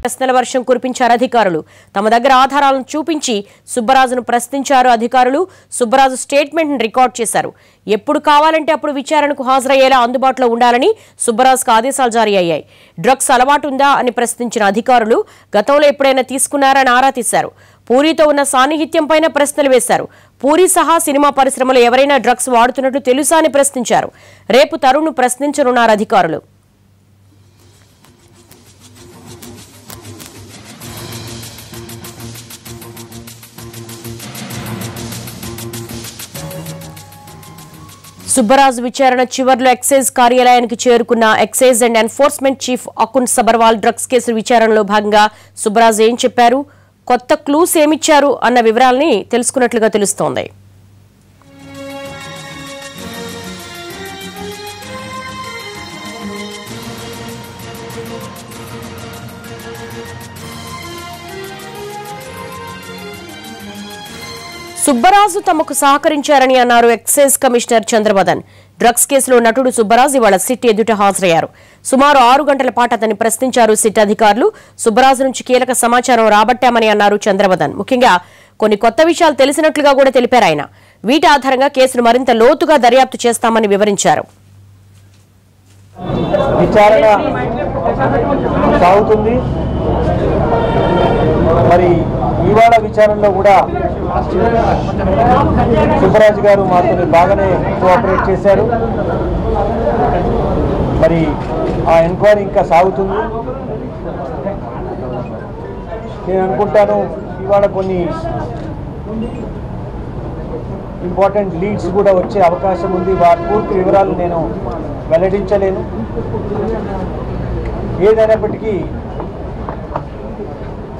ప్రశ్నల వర్షం కురిపించారు అధికారులు. తమ దగ్గర ఆధారాలను చూపించి సుబ్బరాజును ప్రశ్నించారు అధికారులు. సుబ్బరాజు స్టేట్మెంట్ ని రికార్డ్ చేశారు. ఎప్పుడు కావాలంటే అప్పుడు విచారణకు హాజరయ్యేలా అందుబాటులో ఉండాలని సుబ్బరాజుకు ఆదేశాలు జారీ అయ్యాయి. డ్రగ్స్ అలవాటు ఉందా అని ప్రశ్నించిన అధికారులు గతంలో ఎప్పుడైనా తీసుకున్నారని ఆరా తీశారు. పూరితో ఉన్న సాన్నిహిత్యంపైన ప్రశ్నలు వేశారు. పూరి సహా సినిమా పరిశ్రమలో ఎవరైనా డ్రగ్స్ వాడుతున్నట్టు తెలుసా అని ప్రశ్నించారు. రేపు తరుణ్ను ప్రశ్నించనున్నారు అధికారులు. సుబ్బరాజు విచారణ చివర్లో ఎక్సైజ్ కార్యాలయానికి చేరుకున్న excise and enforcement chief Akun Sabharwal drugs case విచారణలో భాగంగా సుబ్బరాజు ఏం చెప్పారు, కొత్త క్లూస్ ఏమిచ్చారు అన్న వివరాలని తెలుసుకున్నట్లుగా తెలుస్తోంది. సుబ్బరాజు తమకు సహకరించారని అన్నారు ఎక్సైజ్ కమిషనర్ చంద్రబదన్. డ్రగ్స్ కేసులో నటుడు సుబ్బరాజు ఇవాళ సిట్ ఎదుట హాజరయ్యారు. సుమారు 6 గంటల పాటు అతన్ని ప్రశ్నించారు సిట్ అధికారులు. సుబ్బరాజు నుంచి కీలక సమాచారం రాబట్టామని అన్నారు చంద్రబదన్. ముఖ్యంగా కొన్ని కొత్త విషయాలు తెలిసినట్లుగా కూడా తెలిపారు ఆయన. వీటి ఆధారంగా కేసును మరింత లోతుగా దర్యాప్తు చేస్తామని వివరించారు. విచారణ సాగుతుంది. మరి ఇవాళ విచారణలో కూడా సుబ్బరాజు గారు మాతో బాగానే కోఆపరేట్ చేశారు. మరి ఆ ఎంక్వైరీ ఇంకా సాగుతుంది. నేను అనుకుంటాను ఇవాళ కొన్ని ఇంపార్టెంట్ లీడ్స్ కూడా వచ్చే అవకాశం ఉంది. వాటి పూర్తి వివరాలు నేను వెల్లడించలేను. ఏదైనప్పటికీ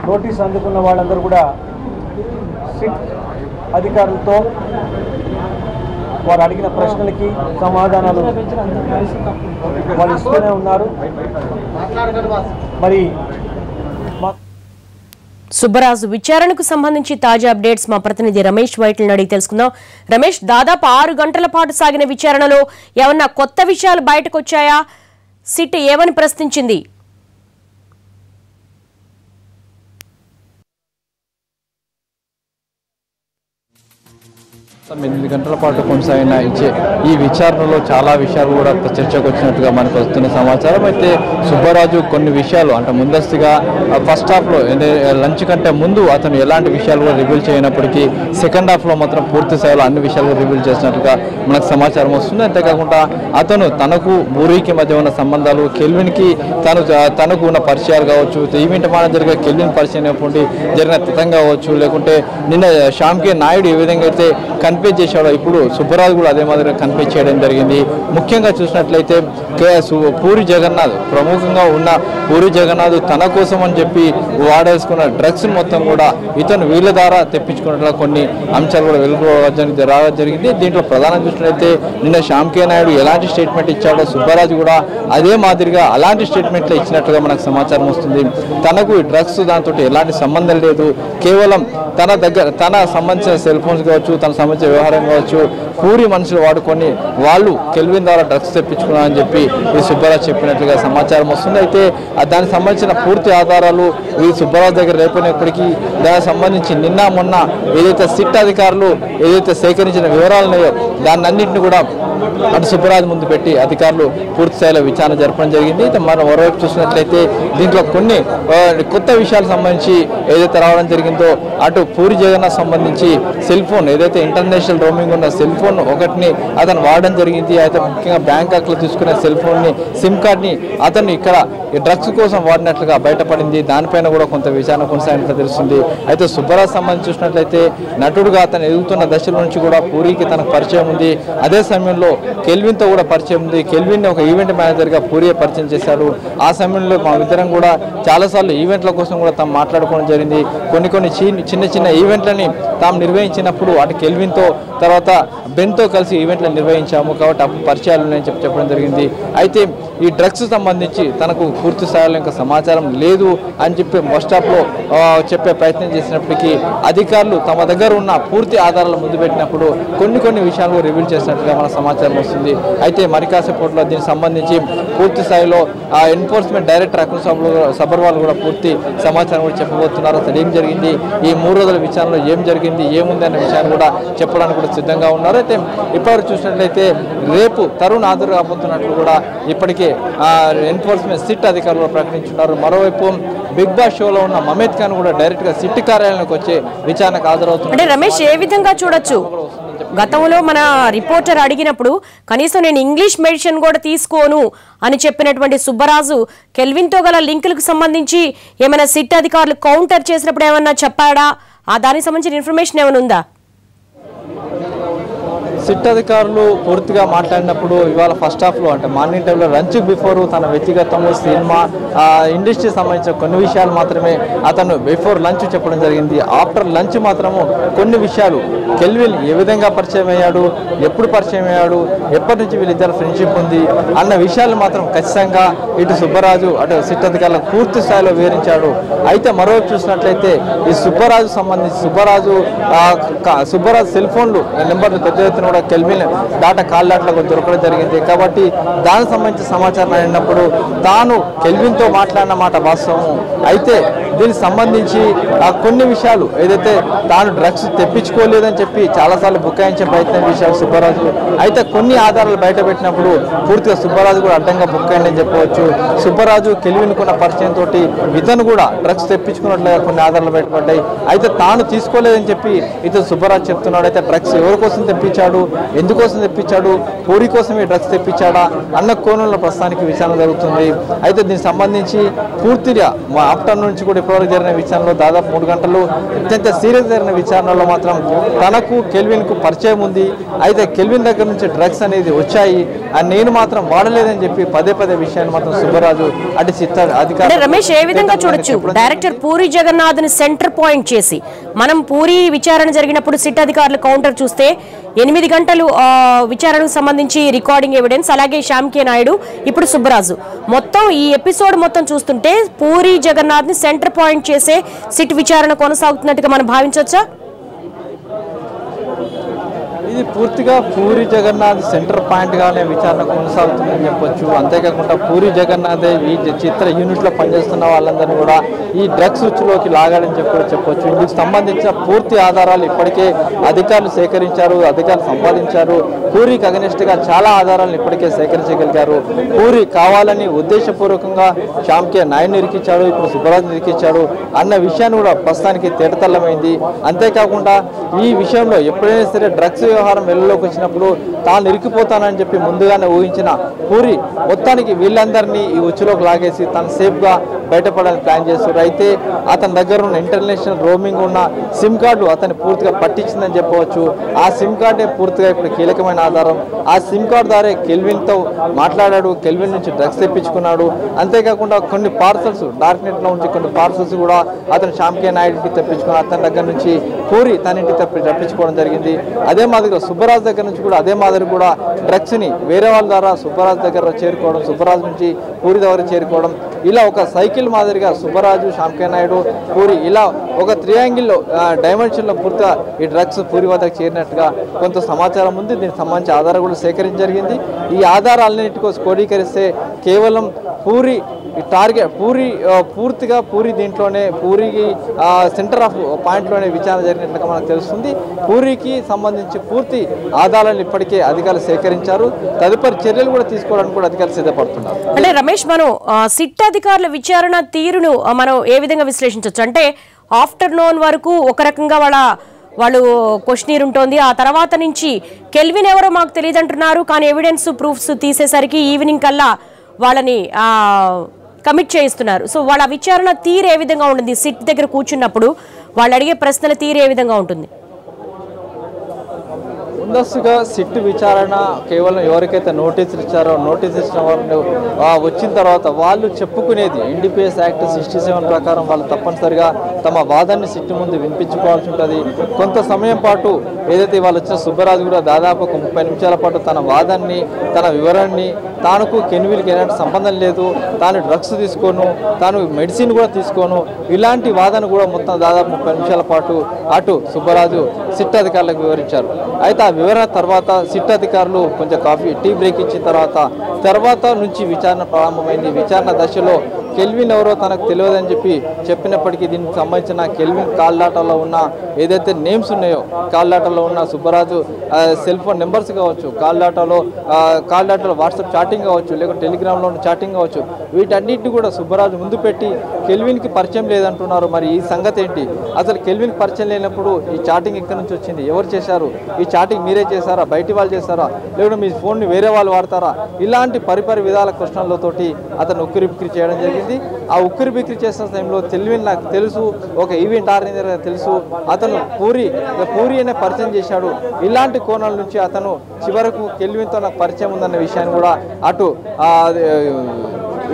నోటీస్ అందుకున్న వాళ్ళందరూ కూడా సిట్ అధికారులతో వారు అడిగిన ప్రశ్నలకి సమాధానాలు వాళ్ళు ఇస్తూనే ఉన్నారు. మరి సుబ్బరాజు విచారణకు సంబంధించి తాజా అప్డేట్స్ మా ప్రతినిధి రమేష్ వైట్లను అడిగి తెలుసుకుందాం. రమేష్, దాదాపు 6 గంటల పాటు సాగిన విచారణలో ఏమన్నా కొత్త విషయాలు బయటకు వచ్చాయా? సిట్ ఏమని ప్రశ్నించింది? 8 గంటల పాటు కొనసాగిన ఈ విచారణలో చాలా విషయాలు కూడా చర్చకు వచ్చినట్టుగా మనకు వస్తున్న సమాచారం. అయితే సుబ్బరాజు కొన్ని విషయాలు అంటే ముందస్తుగా ఫస్ట్ హాఫ్లో లంచ్ కంటే ముందు అతను ఎలాంటి విషయాలు కూడా రివీల్ చేయనప్పటికీ సెకండ్ హాఫ్లో మాత్రం పూర్తి స్థాయిలో అన్ని విషయాలు రివీల్ చేసినట్టుగా మనకు సమాచారం వస్తుంది. అంతేకాకుండా అతను తనకు బూరికి మధ్య ఉన్న సంబంధాలు, కెల్విన్కి తనకు ఉన్న పరిచయాలు కావచ్చు, ఈవెంట్ మేనేజర్గా కెల్విన్ పరిచయం జరిగిన తిథం కావచ్చు, లేకుంటే నిన్న శ్యామ్కే నాయుడు ఏ విధంగా అయితే కన్ఫ్యూజ్ చేశాడో ఇప్పుడు సుబ్బరాజు కూడా అదే మాదిరిగా కన్ఫ్యూజ్ చేయడం జరిగింది. ముఖ్యంగా చూసినట్లయితే పూరి జగన్నాథ్, ప్రముఖంగా ఉన్న పూరి జగన్నాథ్ తన కోసం అని చెప్పి వాడేసుకున్న డ్రగ్స్ మొత్తం కూడా ఇతను వీళ్ళ ద్వారా తెప్పించుకున్నట్లు కొన్ని అంశాలు కూడా రావడం జరిగింది. దీంట్లో ప్రధానంగా చూసినట్లయితే నిన్న శ్యామ్కే నాయుడు ఎలాంటి స్టేట్మెంట్ ఇచ్చాడో సుబ్బరాజు కూడా అదే మాదిరిగా అలాంటి స్టేట్మెంట్లు ఇచ్చినట్టుగా మనకు సమాచారం వస్తుంది. తనకు ఈ డ్రగ్స్ దాంతో ఎలాంటి సంబంధం లేదు, కేవలం తన సంబంధించిన సెల్ ఫోన్స్ కావచ్చు, తన సంబంధించిన వ్యవహారం కావచ్చు పూరి మనుషులు వాడుకొని వాళ్ళు కెల్విన్ ద్వారా డ్రగ్స్ తెప్పించుకున్నారని చెప్పి ఈ సుబ్బరాజు చెప్పినట్లుగా సమాచారం వస్తుంది. అయితే దానికి సంబంధించిన పూర్తి ఆధారాలు ఈ సుబ్బరాజు దగ్గర లేకపోయినప్పటికీ దానికి సంబంధించి నిన్న మొన్న ఏదైతే సిట్ అధికారులు ఏదైతే సేకరించిన వివరాలు ఉన్నాయో దాన్నన్నింటినీ కూడా అటు సుబ్బరాజు ముందు పెట్టి అధికారులు పూర్తి స్థాయిలో విచారణ జరపడం జరిగింది. మరోవైపు చూసినట్లయితే దీంట్లో కొన్ని కొత్త విషయాలకు సంబంధించి ఏదైతే రావడం జరిగిందో అటు పూరి జగన్నాథ్ సంబంధించి సెల్ ఫోన్ ఏదైతే ఇంటర్నేషనల్ రోమింగ్ ఉన్న సెల్ ఫోన్ ఒకటిని అతను వాడడం జరిగింది. అయితే ముఖ్యంగా బ్యాంకాక్లో తీసుకునే సెల్ ఫోన్ని, సిమ్ కార్డ్ని అతను ఇక్కడ డ్రగ్స్ కోసం వాడినట్లుగా బయటపడింది. దానిపైన కూడా కొంత విచారణ కొనసాగినట్లు తెలుస్తుంది. అయితే సుబ్బరాజు సంబంధించి చూసినట్లయితే నటుడుగా అతను ఎదుగుతున్న దశల నుంచి కూడా పూరికి తనకు పరిచయం ఉంది. అదే సమయంలో కెల్విన్తో కూడా పరిచయం ఉంది. కెల్విన్ని ఒక ఈవెంట్ మేనేజర్గా పూరియే పరిచయం చేశారు. ఆ సమయంలో మా ఇద్దరం కూడా చాలాసార్లు ఈవెంట్ల కోసం కూడా తాము మాట్లాడుకోవడం జరిగింది. కొన్ని చిన్న ఈవెంట్లని తాము నిర్వహించినప్పుడు అటు కెల్విన్తో తర్వాత బెన్తో కలిసి ఈవెంట్లు నిర్వహించాము కాబట్టి అప్పుడు పరిచయాలు ఉన్నాయని చెప్పడం జరిగింది. అయితే ఈ డ్రగ్స్ సంబంధించి తనకు పూర్తి స్థాయిలో ఇంకా సమాచారం లేదు అని చెప్పి బస్ స్టాప్లో చెప్పే ప్రయత్నం చేసినప్పటికీ అధికారులు తమ దగ్గర ఉన్న పూర్తి ఆధారాలు ముందు పెట్టినప్పుడు కొన్ని విషయాలు రివీల్ చేసినట్టుగా మన సమాచారం వస్తుంది. అయితే మరి కాసేపట్లో దీనికి సంబంధించి పూర్తి స్థాయిలో ఎన్ఫోర్స్మెంట్ డైరెక్టర్ అకుల్ సబర్వాల్ కూడా పూర్తి సమాచారం కూడా చెప్పబోతున్నారు. అసలు ఏం జరిగింది, ఈ 3 రోజుల విచారణలో ఏం జరిగింది, ఏముంది అనే విషయాన్ని కూడా చెప్పడానికి కూడా సిద్ధంగా ఉన్నారు. అయితే ఇప్పటివరకు చూసినట్లయితే రేపు తరుణ్ హాజరు కాబోతున్నట్లు కూడా ఇప్పటికే ఎన్ఫోర్స్మెంట్ సిట్ అధికారులు ప్రకటించున్నారు. మరోవైపు బిగ్ బాస్ షోలో ఉన్న మమేద్ ఖాన్ కూడా డైరెక్ట్ గా సిట్ కార్యాలయానికి వచ్చి విచారణకు హాజరవుతున్నారు. అంటే రమేష్ ఏ విధంగా చూడొచ్చు, గతంలో మన రిపోర్టర్ అడిగినప్పుడు కనీసం నేను ఇంగ్లీష్ మెడిసిన్ కూడా తీసుకోను అని చెప్పినటువంటి సుబ్బరాజు కెల్విన్తో గల లింకులకు సంబంధించి ఏమైనా సిట్ అధికారులు కౌంటర్ చేసినప్పుడు ఏమన్నా చెప్పాడా, దానికి సంబంధించిన ఇన్ఫర్మేషన్ ఏమైనా ఉందా? సిట్ అధికారులు పూర్తిగా మాట్లాడినప్పుడు ఇవాళ ఫస్ట్ హాఫ్లో అంటే మార్నింగ్ టైంలో లంచ్ బిఫోర్ తన వ్యక్తిగతంలో సినిమా ఇండస్ట్రీ సంబంధించిన కొన్ని విషయాలు మాత్రమే అతను బిఫోర్ లంచ్ చెప్పడం జరిగింది. ఆఫ్టర్ లంచ్ మాత్రము కొన్ని విషయాలు కెల్విన్ ఏ విధంగా పరిచయం అయ్యాడు, ఎప్పుడు పరిచయం అయ్యాడు, ఎప్పటి నుంచి వీళ్ళిద్దరు ఫ్రెండ్షిప్ ఉంది అన్న విషయాలు మాత్రం ఖచ్చితంగా ఇటు సుబ్బరాజు అటు సిట్ అధికారులకు పూర్తి స్థాయిలో వివరించాడు. అయితే మరోవైపు చూసినట్లయితే ఈ సుబ్బరాజు సంబంధించి సుబ్బరాజు సెల్ ఫోన్లు నెంబర్లు పెద్ద ఎత్తున కెల్విన్ డాటా కాల్ డాటాలకు దొరకడం జరిగింది. కాబట్టి దానికి సంబంధించిన సమాచారం అయినప్పుడు తాను కెల్విన్తో మాట్లాడిన మాట వాస్తవము. అయితే దీనికి సంబంధించి కొన్ని విషయాలు ఏదైతే తాను డ్రగ్స్ తెప్పించుకోలేదని చెప్పి చాలాసార్లు బుకాయించే ప్రయత్నం చేశారు సుబ్బరాజు. అయితే కొన్ని ఆధారాలు బయట పెట్టినప్పుడు పూర్తిగా సుబ్బరాజు కూడా అడ్డంగా బుకాయిందని చెప్పవచ్చు. సుబ్బరాజు కెల్విన్కున్న పరిచయంతో ఇతను కూడా డ్రగ్స్ తెప్పించుకున్నట్లుగా కొన్ని ఆధారాలు బయటపడ్డాయి. అయితే తాను తీసుకోలేదని చెప్పి ఇతను సుబ్బరాజు చెప్తున్నాడు. అయితే డ్రగ్స్ ఎవరి కోసం తెప్పించాడు, ఎందుకోసం తెప్పించాడు, పూరి కోసమే డ్రగ్స్ తెప్పించాడా అన్న కోణంలో ప్రస్తుతానికి విచారణ జరుగుతుంది. అయితే దీనికి సంబంధించి పూర్తిగా ఆఫ్టర్నూన్ నుంచి కూడా ఇప్పటివరకు జరిగిన విచారణలో దాదాపు 3 గంటలు అత్యంత సీరియస్ జరిగిన విచారణలో మాత్రం తనకు కెల్విన్కు పరిచయం ఉంది. అయితే కెల్విన్ దగ్గర నుంచి డ్రగ్స్ అనేది వచ్చాయి అని నేను మాత్రం వాడలేదని చెప్పి పదే విషయాన్ని మాత్రం సుబ్బరాజు అటు చిత్త అధికారులు రమేష్ ఏ విధంగా చూడొచ్చు, డైరెక్టర్ పూరి జగన్నాథ్ ని సెంటర్ పాయింట్ చేసి మనం పూరి విచారణ జరిగినప్పుడు సిట్ అధికారులు కౌంటర్ చూస్తే 8 గంటలు విచారణకు సంబంధించి రికార్డింగ్ ఎవిడెన్స్, అలాగే శ్యామ్ కే నాయుడు, ఇప్పుడు సుబ్బరాజు, మొత్తం ఈ ఎపిసోడ్ మొత్తం చూస్తుంటే పూరి జగన్నాథ్ ని సెంటర్ పాయింట్ చేసే సిట్ విచారణ కొనసాగుతున్నట్టుగా మనం భావించవచ్చా? ఇది పూర్తిగా పూరి జగన్నాథ్ సెంటర్ పాయింట్గానే విచారణ కొనసాగుతుందని చెప్పొచ్చు. అంతేకాకుండా పూరి జగన్నాథ్ ఈ చిత్ర యూనిట్లో పనిచేస్తున్న వాళ్ళందరినీ కూడా ఈ డ్రగ్స్ రుచిలోకి లాగాడని చెప్పొచ్చు. ఇందుకు సంబంధించిన పూర్తి ఆధారాలు ఇప్పటికే అధికారులు సేకరించారు, అధికారులు సంపాదించారు. పూరికి అగనిస్ట్గా చాలా ఆధారాలను ఇప్పటికే సేకరించగలిగారు. పూరి కావాలని ఉద్దేశపూర్వకంగా శ్యామ్ కే నాయుడు ఇరికిచ్చాడు, ఇప్పుడు సుబ్బరాజు ఇరికిచ్చాడు అన్న విషయాన్ని కూడా ప్రస్తుతానికి తేటతల్లమైంది. అంతేకాకుండా ఈ విషయంలో ఎప్పుడైనా సరే డ్రగ్స్ వ్యవహారం వెలుగులోకి వచ్చినప్పుడు తాను ఇరికిపోతానని చెప్పి ముందుగానే ఊహించిన పూరి మొత్తానికి వీళ్ళందరినీ ఈ ఉచ్చులోకి లాగేసి తను సేఫ్గా బయటపడాలని ప్లాన్ చేస్తారు. అయితే అతని దగ్గర ఉన్న ఇంటర్నేషనల్ రోమింగ్ ఉన్న సిమ్ కార్డు అతన్ని పూర్తిగా పట్టించిందని చెప్పవచ్చు. ఆ సిమ్ కార్డే పూర్తిగా ఇప్పుడు కీలకమైన ఆధారం. ఆ సిమ్ కార్డు ద్వారా కెల్విన్తో మాట్లాడాడు, కెల్విన్ నుంచి డ్రగ్స్ తెప్పించుకున్నాడు. అంతేకాకుండా కొన్ని పార్సల్స్ డార్క్ నెట్లో ఉంచి కొన్ని పార్సల్స్ కూడా అతను శ్యామ్ కే నాయుడికి తెప్పించుకున్నాడు. అతని దగ్గర నుంచి పూరి తన ఇంటికి తెప్పించుకోవడం జరిగింది. అదే మాదిరిగా సుబ్బరాజు దగ్గర నుంచి కూడా అదే మాదిరి కూడా డ్రగ్స్ని వేరే వాళ్ళ ద్వారా సుబ్బరాజు దగ్గర చేరుకోవడం, సుబ్బరాజు నుంచి పూరి దగ్గర చేరుకోవడం, ఇలా ఒక సైకిల్ మాదిరిగా సుబ్బరాజు, శ్యామ్ కే నాయుడు, పూరి ఇలా ఒక త్రియాంగిల్లో డైమెన్షన్లో పూర్తిగా ఈ డ్రగ్స్ పూరి వద్దకు చేరినట్టుగా కొంత సమాచారం ఉంది. దీనికి సంబంధించి ఆధారాలు కూడా సేకరించడం జరిగింది. ఈ ఆధారాలన్నింటికీ క్రోడీకరిస్తే కేవలం పూరి టార్గెట్ పూర్తిగా పూరి దీంట్లోనే పూరికి సెంటర్ ఆఫ్ పాయింట్లోనే విచారణ జరిగినట్లుగా మనకు తెలుస్తుంది. పూరికి సంబంధించి పూర్తి ఆధారాలను ఇప్పటికే అధికారులు సేకరించారు. తదుపరి చర్యలు కూడా తీసుకోవడానికి కూడా అధికారులు సిద్ధపడుతున్నారు. అంటే రమేష్, మనం సిట్ అధికారుల విచారణ తీరును మనం ఏ విధంగా విశ్లేషించవచ్చు? అంటే ఆఫ్టర్నూన్ వరకు ఒక రకంగా వాళ్ళు క్వశ్చనీర్ ఉంటుంది, ఆ తర్వాత నుంచి కెల్విన్ ఎవరో మాకు తెలియదు అంటున్నారు, కానీ ఎవిడెన్స్ ప్రూఫ్స్ తీసేసరికి ఈవినింగ్ కల్లా వాళ్ళని కమిట్ చేయిస్తున్నారు. సో వాళ్ళ విచారణ తీరు ఏ విధంగా ఉంటుంది? సిట్ దగ్గర కూర్చున్నప్పుడు వాళ్ళు అడిగే ప్రశ్నల తీరు ఏ విధంగా ఉంటుంది? ముందస్తుగా సిట్ విచారణ కేవలం ఎవరికైతే నోటీసులు ఇచ్చారో నోటీస్ ఇచ్చిన వాళ్ళు వచ్చిన తర్వాత వాళ్ళు చెప్పుకునేది NDPS యాక్ట్ 67 ప్రకారం వాళ్ళు తప్పనిసరిగా తమ వాదాన్ని సిట్ ముందు వినిపించుకోవాల్సి ఉంటుంది. కొంత సమయం పాటు ఏదైతే వాళ్ళు వచ్చిన సుబ్బరాజు కూడా దాదాపు ఒక 30 నిమిషాల పాటు తన వాదాన్ని తన వివరాన్ని తానుకు కెన్విల్కి ఎలాంటి సంబంధం లేదు, తాను డ్రగ్స్ తీసుకోను, తాను మెడిసిన్ కూడా తీసుకోను, ఇలాంటి వాదన కూడా మొత్తం దాదాపు 30 నిమిషాల పాటు అటు సుబ్బరాజు సిట్ అధికారులకు వివరించారు. అయితే ఆ వివరణ తర్వాత సిట్ అధికారులు కొంచెం టీ బ్రేక్ ఇచ్చిన తర్వాత నుంచి విచారణ ప్రారంభమైంది. విచారణ దశలో కెల్విన్ ఎవరో తనకు తెలియదని చెప్పినప్పటికీ దీనికి సంబంధించిన కెల్విన్ కాల్ డాటాలో ఉన్న ఏదైతే నేమ్స్ ఉన్నాయో కాల్ డాటాలో ఉన్న సుబ్బరాజు సెల్ ఫోన్ నెంబర్స్ కావచ్చు, కాల్ డాటాలో వాట్సాప్ చాటింగ్ కావచ్చు, లేకపోతే టెలిగ్రామ్లో ఉన్న చాటింగ్ కావచ్చు, వీటన్నిటిని కూడా సుబ్బరాజు ముందు పెట్టి కెల్విన్కి పరిచయం లేదంటున్నారు. మరి ఈ సంగతి ఏంటి? అసలు కెల్విన్కి పరిచయం లేనప్పుడు ఈ చాటింగ్ ఎక్కడి నుంచి వచ్చింది, ఎవరు చేశారు, ఈ చాటింగ్ మీరే చేశారా, బయటి వాళ్ళు చేశారా, లేకుంటే మీ ఫోన్ని వేరే వాళ్ళు వాడతారా, ఇలాంటి పరిపరి విధాల క్వశ్చన్లతోటి అతను ఉక్కిరిబిక్కిరి చేయడం జరిగింది. ఆ ఉక్కిరిబిక్కిరి చేసిన సమయంలో కెల్విన్ నాకు తెలుసు, ఒక ఈవెంట్ ఆర్గనైజర్ తెలుసు, అతను పూరి అనే పరిచయం చేశాడు. ఇలాంటి కోణాల నుంచి అతను చివరకు కెల్విన్తో నాకు పరిచయం ఉందన్న విషయాన్ని కూడా అటు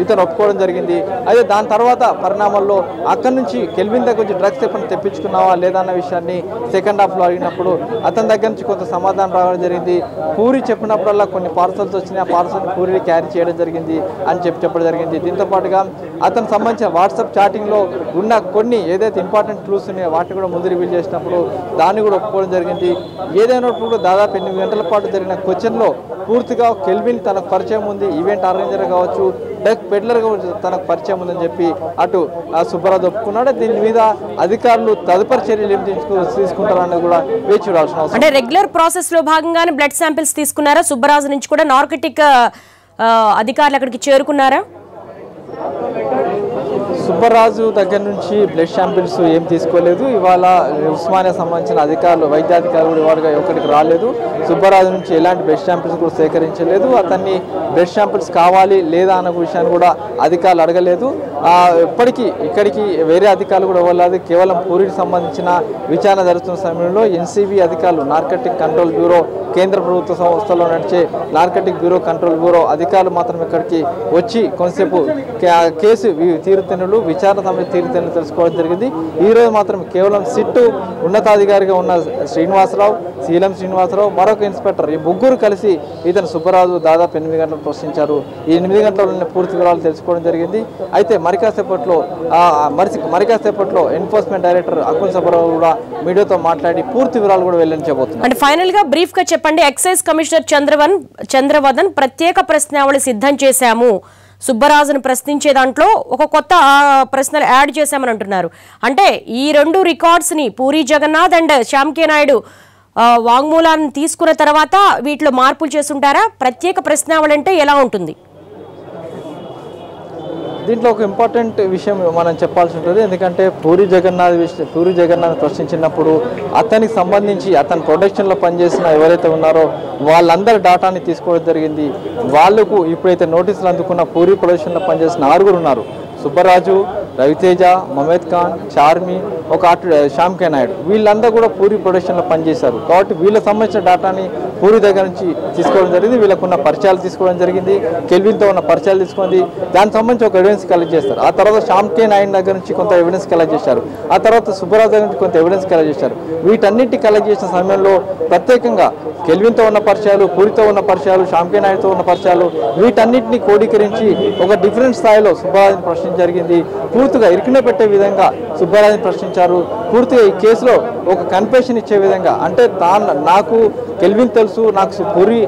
ఇతను ఒప్పుకోవడం జరిగింది. అయితే దాని తర్వాత పరిణామాల్లో అక్కడి నుంచి కెల్విన్ దగ్గర నుంచి డ్రగ్స్ ఎప్పుడు తెప్పించుకున్నావా లేదా అన్న విషయాన్ని సెకండ్ హాఫ్లో అడిగినప్పుడు అతని దగ్గర నుంచి కొంత సమాధానం రావడం జరిగింది. పూరి చెప్పినప్పుడల్లా కొన్ని పార్సల్స్ వచ్చినాయి, ఆ పార్సల్ పూరి క్యారీ చేయడం జరిగింది అని చెప్పడం జరిగింది. దీంతో పాటుగా అతను సంబంధించిన వాట్సాప్ చాటింగ్లో ఉన్న కొన్ని ఏదైతే ఇంపార్టెంట్ క్లూస్ ఉన్నాయో వాటిని కూడా ముందు రివీల్ చేసినప్పుడు దాన్ని కూడా ఒప్పుకోవడం జరిగింది. ఏదైనప్పుడు దాదాపు 8 గంటల పాటు జరిగిన క్వశ్చన్లో పూర్తిగా కెల్విన్ తనకు పరిచయం ఉంది, ఈవెంట్ ఆర్గనైజర్ కావచ్చు, డ్రగ్ పెడ్లర్గా తనకు పరిచయం ఉందని చెప్పి అటు సుబ్బరాజు ఒప్పుకున్నాడు. దీని మీద అధికారులు తదుపరి చర్యలు ఏం తీసుకుంటారన్నది కూడా వేచి చూడాల్సిన అవసరం. అంటే రెగ్యులర్ ప్రాసెస్ లో భాగంగానే బ్లడ్ శాంపిల్స్ తీసుకున్నారా? సుబ్బరాజు నుంచి కూడా నార్కటిక్ అధికారులు అక్కడికి చేరుకున్నారా? సుబ్బరాజు దగ్గర నుంచి బ్లడ్ శాంపిల్స్ ఏం తీసుకోలేదు. ఇవాళ ఉస్మానియా సంబంధించిన అధికారులు వైద్యాధికారులు ఇవాళ ఒకటికి రాలేదు. సుబ్బరాజు నుంచి ఎలాంటి బ్లడ్ శాంపిల్స్ కూడా సేకరించలేదు. అతన్ని బ్లడ్ శాంపిల్స్ కావాలి లేదా అన్న విషయాన్ని కూడా అధికారులు అడగలేదు. ఇక్కడికి వేరే అధికారులు కూడా ఇవ్వలేదు. కేవలం పూరికి సంబంధించిన విచారణ జరుగుతున్న సమయంలో NCB అధికారులు, నార్కటిక్ కంట్రోల్ బ్యూరో, కేంద్ర ప్రభుత్వ సంస్థలో నడిచే నార్కటిక్ బ్యూరో, కంట్రోల్ బ్యూరో అధికారులు మాత్రం ఇక్కడికి వచ్చి కొంతసేపు కేసు తీరుతెన్నులు, విచారణ సమయ తీరుతెన్నులు తెలుసుకోవడం జరిగింది. ఈరోజు మాత్రం కేవలం సిట్టు ఉన్నతాధికారిగా ఉన్న శ్రీనివాసరావు, శీలం శ్రీనివాసరావు, మరొక ఇన్స్పెక్టర్, ఈ ముగ్గురు కలిసి ఇతను సుబ్బరాజు దాదాపు 8 గంటలు ప్రశ్నించారు. ఈ 8 గంటల పూర్తి వివరాలు తెలుసుకోవడం జరిగింది. అయితే మరికాసేపట్లో ఎన్ఫోర్స్మెంట్ డైరెక్టర్ అకుల్ సుబ్బరావు కూడా మీడియాతో మాట్లాడి పూర్తి వివరాలు కూడా వెల్లడించబోతున్నారు. అంటే ఫైనల్ గా బ్రీఫ్ గా చెప్పండి. ఎక్సైజ్ కమిషనర్ చంద్రవదన్ ప్రత్యేక ప్రశ్నావళి సిద్ధం చేశాము, సుబ్బరాజును ప్రశ్నించే దాంట్లో ఒక కొత్త ప్రశ్నలు యాడ్ చేశామని అంటున్నారు. అంటే ఈ 2 రికార్డ్స్ ని పూరి జగన్నాథ్ అండ్ శ్యామ్ కే నాయుడు వాంగ్మూలాన్ని తీసుకున్న తర్వాత వీటిలో మార్పులు చేస్తుంటారా? ప్రత్యేక ప్రశ్నావళి అంటే ఎలా ఉంటుంది? దీంట్లో ఒక ఇంపార్టెంట్ విషయం మనం చెప్పాల్సి ఉంటుంది. ఎందుకంటే పూరి జగన్నాథ్ ప్రశ్నించినప్పుడు అతనికి సంబంధించి అతని ప్రొడక్షన్లో పనిచేసిన ఎవరైతే ఉన్నారో వాళ్ళందరి డాటాని తీసుకోవడం జరిగింది. వాళ్ళకు ఇప్పుడైతే నోటీసులు అందుకున్న పూరి ప్రొడక్షన్లో పనిచేసిన 6 ఉన్నారు. సుబ్బరాజు, రవితేజ, మమేద్ ఖాన్, చార్మి, ఒక శ్యామ్ కే నాయుడు, వీళ్ళందరూ కూడా పూరి ప్రొడక్షన్లో పనిచేశారు. కాబట్టి వీళ్ళకి సంబంధించిన డాటాని పూరి దగ్గర నుంచి తీసుకోవడం జరిగింది. వీళ్ళకున్న పరిచయాలు తీసుకోవడం జరిగింది, కెల్విన్తో ఉన్న పరిచయాలు తీసుకుంది, దానికి సంబంధించి ఒక ఎవిడెన్స్ కలెక్ట్ చేస్తారు. ఆ తర్వాత శ్యామ్ కే నాయుడు దగ్గర నుంచి కొంత ఎవిడెన్స్ కలెక్ట్ చేశారు. ఆ తర్వాత సుబ్బరాజు దగ్గర నుంచి కొంత ఎవిడెన్స్ కలెక్ట్ చేశారు. వీటన్నిటి కలెక్ట్ చేసిన సమయంలో ప్రత్యేకంగా కెల్విన్తో ఉన్న పరిచయాలు, పూరితో ఉన్న పరిచయాలు, శ్యామ్ కే నాయుడుతో ఉన్న పరిచయాలు, వీటన్నిటిని క్రోడీకరించి ఒక డిఫరెంట్ స్థాయిలో సుబ్బరాజుని ప్రశ్నించడం జరిగింది. పూర్తిగా ఇరికిన పెట్టే విధంగా సుబ్బరాజుని ప్రశ్నించారు. పూర్తిగా ఈ కేసులో ఒక కన్ఫెషన్ ఇచ్చే విధంగా, అంటే నాకు కెల్విన్ తెలుసు, నాకు పూరి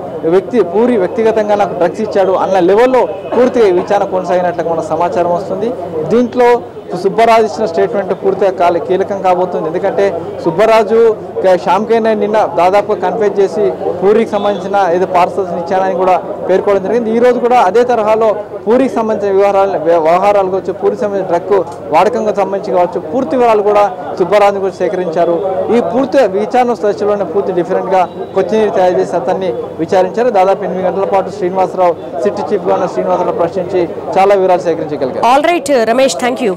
వ్యక్తిగతంగా నాకు డ్రగ్స్ ఇచ్చాడు అన్న లెవెల్లో పూర్తిగా విచారణ కొనసాగినట్లు మన సమాచారం వస్తుంది. దీంట్లో సుబ్బరాజు ఇచ్చిన స్టేట్మెంట్ పూర్తిగా కీలకం కాబోతుంది. ఎందుకంటే సుబ్బరాజు శ్యామ్ కే నాయుడు నిన్న దాదాపుగా కన్ఫెస్ చేసి పూరికి సంబంధించిన ఏదో పార్సల్స్ ఇచ్చానని కూడా పేర్కోవడం జరిగింది. ఈ రోజు కూడా అదే తరహాలో పూరికి సంబంధించిన వ్యవహారాలు కావచ్చు, పూరికి సంబంధించిన డ్రగ్ వాడకంగా సంబంధించి కావచ్చు, పూర్తి వివరాలు కూడా సుబ్బరాజుని కూడా సేకరించారు. ఈ పూర్తి విచారణ దశలోనే పూర్తి డిఫరెంట్గా క్వశ్చన్ తయారు చేసి అతన్ని విచారించారు. దాదాపు 8 గంటల పాటు సిటీ చీఫ్గా ఉన్న శ్రీనివాసరావు ప్రశ్నించి చాలా వివరాలు సేకరించగలిగారు. All right Ramesh, thank you.